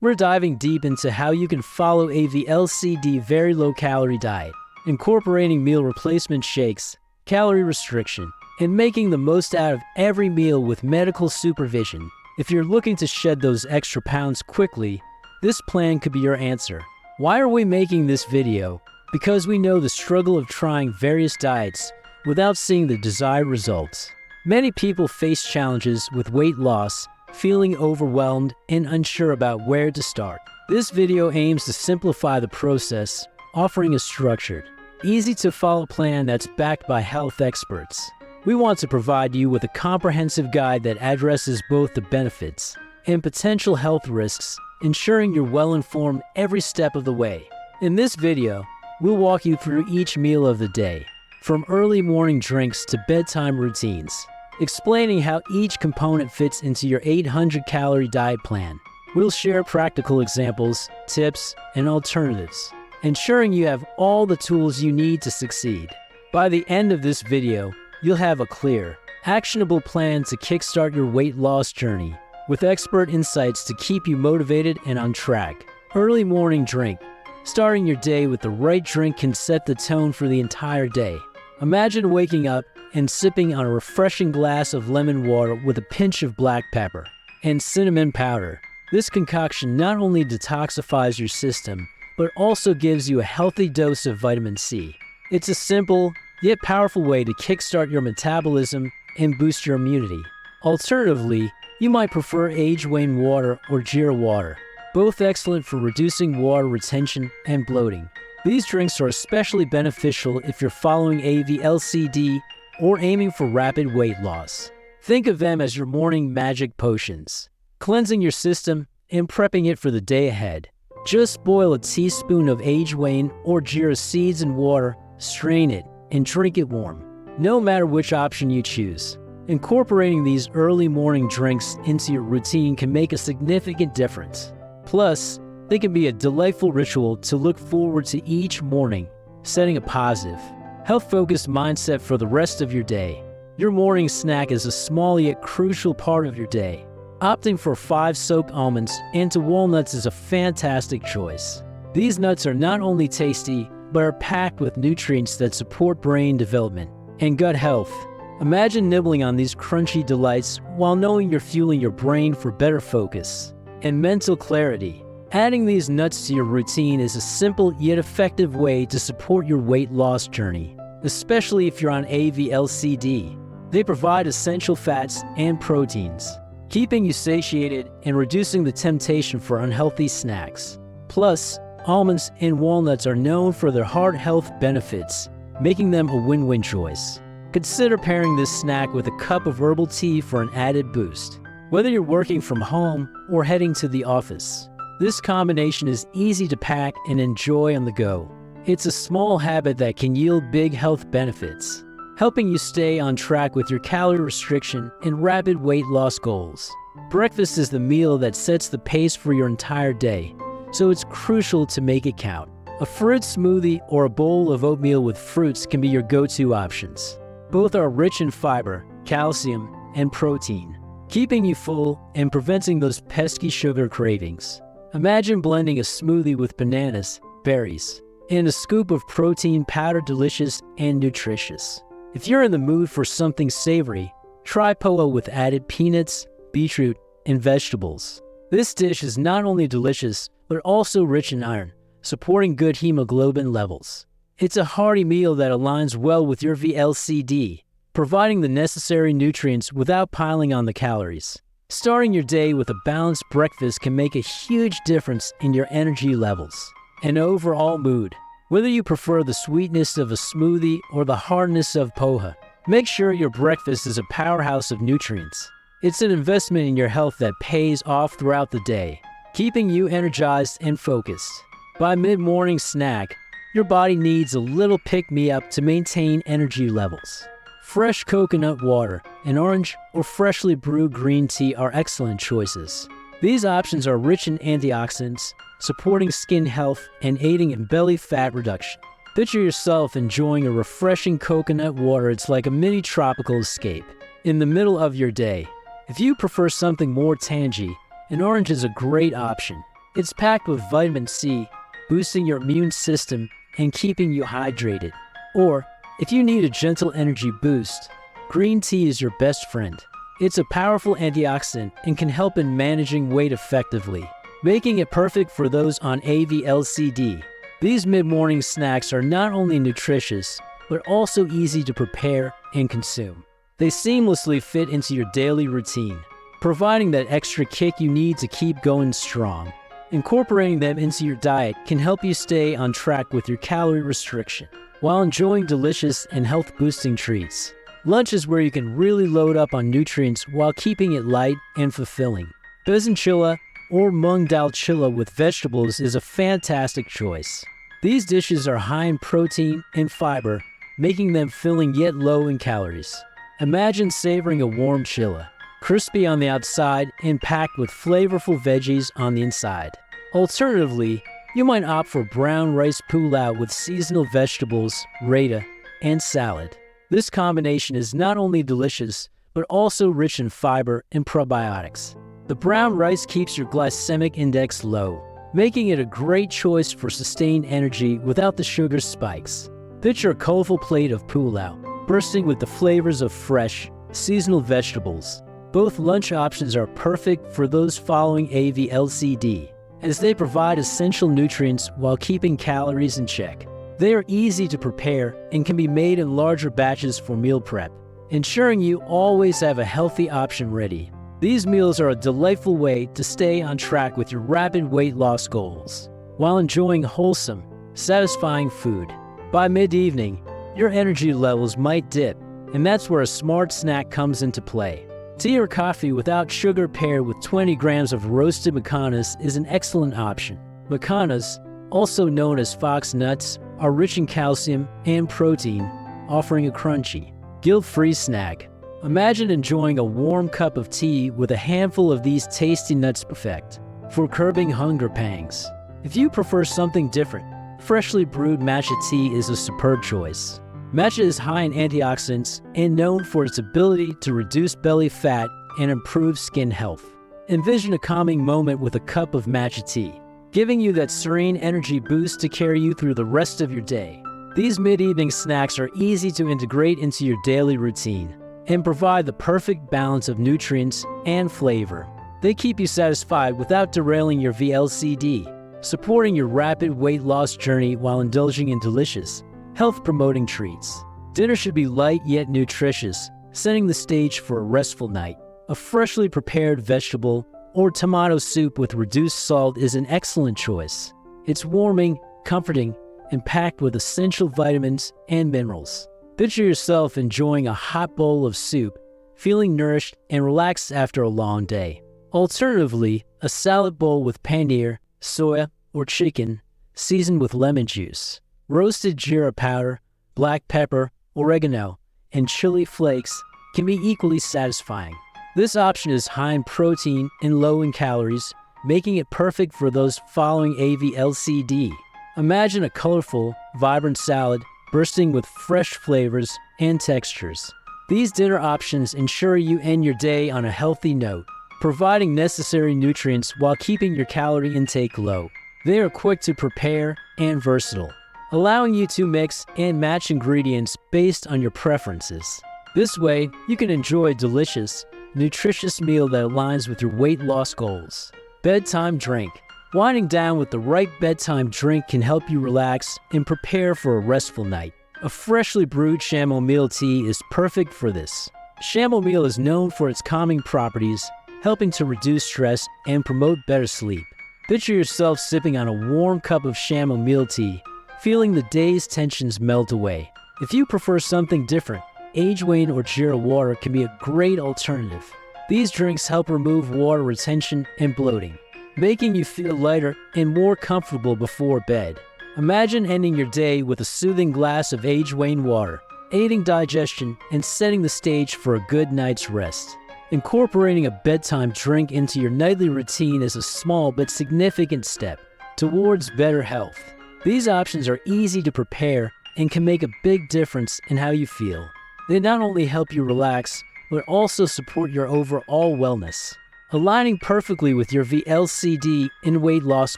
We're diving deep into how you can follow a vlcd very low-calorie diet, incorporating meal replacement shakes, calorie restriction, and making the most out of every meal with medical supervision. If you're looking to shed those extra pounds quickly, this plan could be your answer. Why are we making this video? Because we know the struggle of trying various diets without seeing the desired results. Many people face challenges with weight loss, feeling overwhelmed and unsure about where to start. This video aims to simplify the process, offering a structured, easy-to-follow plan that's backed by health experts. We want to provide you with a comprehensive guide that addresses both the benefits and potential health risks, ensuring you're well-informed every step of the way. In this video, we'll walk you through each meal of the day, from early morning drinks to bedtime routines, explaining how each component fits into your 800-calorie diet plan. We'll share practical examples, tips, and alternatives, ensuring you have all the tools you need to succeed. By the end of this video, you'll have a clear, actionable plan to kickstart your weight loss journey, with expert insights to keep you motivated and on track. Early morning drink. Starting your day with the right drink can set the tone for the entire day. Imagine waking up and sipping on a refreshing glass of lemon water with a pinch of black pepper and cinnamon powder. This concoction not only detoxifies your system, but also gives you a healthy dose of vitamin C. It's a simple, yet powerful way to kickstart your metabolism and boost your immunity. Alternatively, you might prefer ajwain water or jeera water, both excellent for reducing water retention and bloating. These drinks are especially beneficial if you're following a vlcd or aiming for rapid weight loss. Think of them as your morning magic potions, cleansing your system and prepping it for the day ahead. Just boil a teaspoon of ajwain or jeera seeds in water, strain it, and drink it warm. No matter which option you choose, incorporating these early morning drinks into your routine can make a significant difference. Plus, they can be a delightful ritual to look forward to each morning, setting a positive, health-focused mindset for the rest of your day. Your morning snack is a small yet crucial part of your day. Opting for 5 soaked almonds and walnuts is a fantastic choice. These nuts are not only tasty, but are packed with nutrients that support brain development and gut health. Imagine nibbling on these crunchy delights while knowing you're fueling your brain for better focus and mental clarity. Adding these nuts to your routine is a simple yet effective way to support your weight loss journey, especially if you're on a vlcd. They provide essential fats and proteins, keeping you satiated and reducing the temptation for unhealthy snacks. Plus, almonds and walnuts are known for their heart health benefits, making them a win-win choice. Consider pairing this snack with a cup of herbal tea for an added boost. Whether you're working from home or heading to the office, this combination is easy to pack and enjoy on the go. It's a small habit that can yield big health benefits, helping you stay on track with your calorie restriction and rapid weight loss goals. Breakfast is the meal that sets the pace for your entire day, so it's crucial to make it count. A fruit smoothie or a bowl of oatmeal with fruits can be your go-to options. Both are rich in fiber, calcium, and protein, keeping you full and preventing those pesky sugar cravings. Imagine blending a smoothie with bananas, berries, and a scoop of protein powder, delicious and nutritious. If you're in the mood for something savory, try poha with added peanuts, beetroot, and vegetables. This dish is not only delicious, but also rich in iron, supporting good hemoglobin levels. It's a hearty meal that aligns well with your vlcd, providing the necessary nutrients without piling on the calories. Starting your day with a balanced breakfast can make a huge difference in your energy levels and overall mood. Whether you prefer the sweetness of a smoothie or the hardness of poha, make sure your breakfast is a powerhouse of nutrients. It's an investment in your health that pays off throughout the day, keeping you energized and focused. By mid-morning snack, your body needs a little pick-me-up to maintain energy levels. Fresh coconut water, an orange, or freshly brewed green tea are excellent choices. These options are rich in antioxidants, supporting skin health and aiding in belly fat reduction. Picture yourself enjoying a refreshing coconut water. It's like a mini tropical escape in the middle of your day. If you prefer something more tangy, an orange is a great option. It's packed with vitamin C, boosting your immune system and keeping you hydrated. Or, if you need a gentle energy boost, green tea is your best friend. It's a powerful antioxidant and can help in managing weight effectively, making it perfect for those on vlcd. These mid-morning snacks are not only nutritious, but also easy to prepare and consume. They seamlessly fit into your daily routine, providing that extra kick you need to keep going strong. Incorporating them into your diet can help you stay on track with your calorie restriction, while enjoying delicious and health-boosting treats. Lunch is where you can really load up on nutrients while keeping it light and fulfilling. Besan chilla or mung dal chilla with vegetables is a fantastic choice. These dishes are high in protein and fiber, making them filling yet low in calories. Imagine savoring a warm chilla, crispy on the outside and packed with flavorful veggies on the inside. Alternatively, you might opt for brown rice pulao with seasonal vegetables, raita, and salad. This combination is not only delicious, but also rich in fiber and probiotics. The brown rice keeps your glycemic index low, making it a great choice for sustained energy without the sugar spikes. Picture a colorful plate of pulao, bursting with the flavors of fresh, seasonal vegetables. Both lunch options are perfect for those following vlcd, as they provide essential nutrients while keeping calories in check. They are easy to prepare and can be made in larger batches for meal prep, ensuring you always have a healthy option ready. These meals are a delightful way to stay on track with your rapid weight loss goals, while enjoying wholesome, satisfying food. By mid-evening, your energy levels might dip, and that's where a smart snack comes into play. Tea or coffee without sugar paired with 20 grams of roasted macanas is an excellent option. Macanas, also known as fox nuts, are rich in calcium and protein, offering a crunchy, guilt-free snack. Imagine enjoying a warm cup of tea with a handful of these tasty nuts perfect for curbing hunger pangs. If you prefer something different, freshly brewed matcha tea is a superb choice. Matcha is high in antioxidants and known for its ability to reduce belly fat and improve skin health. Envision a calming moment with a cup of matcha tea, giving you that serene energy boost to carry you through the rest of your day. These mid-evening snacks are easy to integrate into your daily routine and provide the perfect balance of nutrients and flavor. They keep you satisfied without derailing your vlcd, supporting your rapid weight loss journey while indulging in delicious, health-promoting treats. Dinner should be light yet nutritious, setting the stage for a restful night. A freshly prepared vegetable or tomato soup with reduced salt is an excellent choice. It's warming, comforting, and packed with essential vitamins and minerals. Picture yourself enjoying a hot bowl of soup, feeling nourished and relaxed after a long day. Alternatively, a salad bowl with paneer, soya, or chicken, seasoned with lemon juice, roasted jeera powder, black pepper, oregano, and chili flakes can be equally satisfying. This option is high in protein and low in calories, making it perfect for those following vlcd. Imagine a colorful, vibrant salad bursting with fresh flavors and textures. These dinner options ensure you end your day on a healthy note, providing necessary nutrients while keeping your calorie intake low. They are quick to prepare and versatile, allowing you to mix and match ingredients based on your preferences. This way, you can enjoy a delicious, nutritious meal that aligns with your weight loss goals. Bedtime drink. Winding down with the right bedtime drink can help you relax and prepare for a restful night. A freshly brewed chamomile tea is perfect for this. Chamomile is known for its calming properties, helping to reduce stress and promote better sleep. Picture yourself sipping on a warm cup of chamomile tea, feeling the day's tensions melt away. If you prefer something different, ajwain or jeera water can be a great alternative. These drinks help remove water retention and bloating, making you feel lighter and more comfortable before bed. Imagine ending your day with a soothing glass of ajwain water, aiding digestion and setting the stage for a good night's rest. Incorporating a bedtime drink into your nightly routine is a small but significant step towards better health. These options are easy to prepare and can make a big difference in how you feel. They not only help you relax, but also support your overall wellness. aligning perfectly with your vlcd and weight loss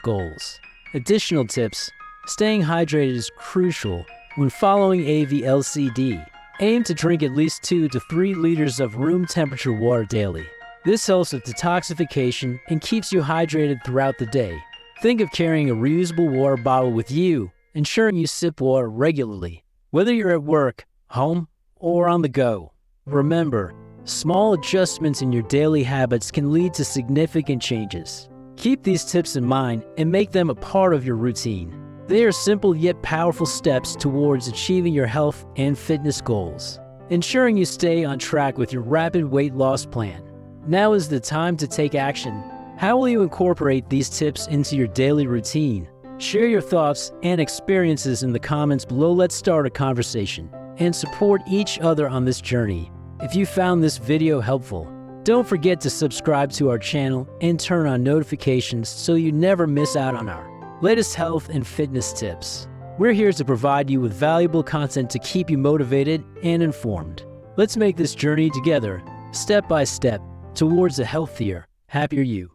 goals. Additional tips: staying hydrated is crucial when following a vlcd. Aim to drink at least 2 to 3 liters of room temperature water daily. This helps with detoxification and keeps you hydrated throughout the day. Think of carrying a reusable water bottle with you, ensuring you sip water regularly, whether you're at work, home, or on the go. Remember, small adjustments in your daily habits can lead to significant changes. Keep these tips in mind and make them a part of your routine. They are simple yet powerful steps towards achieving your health and fitness goals, ensuring you stay on track with your rapid weight loss plan. Now is the time to take action. How will you incorporate these tips into your daily routine? Share your thoughts and experiences in the comments below. Let's start a conversation and support each other on this journey. If you found this video helpful, don't forget to subscribe to our channel and turn on notifications so you never miss out on our latest health and fitness tips. We're here to provide you with valuable content to keep you motivated and informed. Let's make this journey together, step by step, towards a healthier, happier you.